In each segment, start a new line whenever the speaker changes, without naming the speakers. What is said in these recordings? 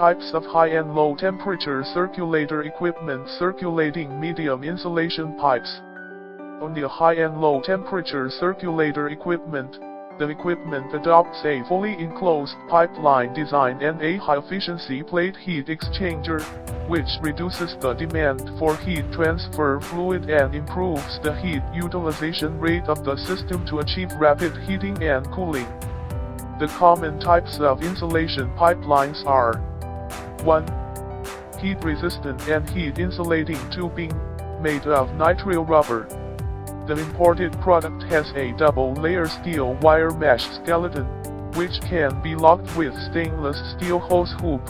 types of high and low temperature circulator equipment. Circulating medium insulation pipes. On the high and low temperature circulator equipment, the equipment adopts a fully enclosed pipeline design and a high-efficiency plate heat exchanger, which reduces the demand for heat transfer fluid and improves the heat utilization rate of the system to achieve rapid heating and cooling. The common types of insulation pipelines are 1. Heat-resistant and heat-insulating tubing, made of nitrile rubber. The imported product has a double-layer steel wire mesh skeleton, which can be locked with stainless steel hose hoop.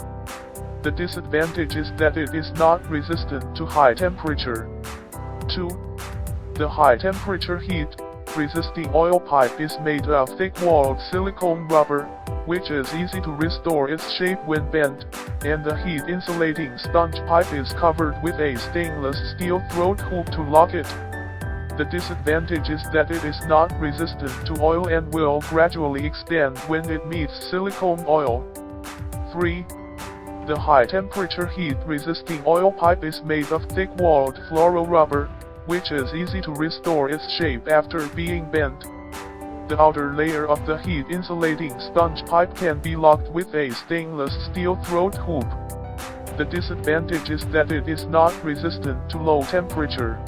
The disadvantage is that it is not resistant to high temperature. 2. The high-temperature heat-resisting oil pipe is made of thick-walled silicone rubber, which is easy to restore its shape when bent, and the heat-insulating sponge pipe is covered with a stainless steel throat hoop to lock it. The disadvantage is that it is not resistant to oil and will gradually expand when it meets silicone oil. 3. The high-temperature heat-resisting oil pipe is made of thick-walled fluoro rubber, which is easy to restore its shape after being bent. The outer layer of the heat-insulating sponge pipe can be locked with a stainless steel throat hoop. The disadvantage is that it is not resistant to low temperature.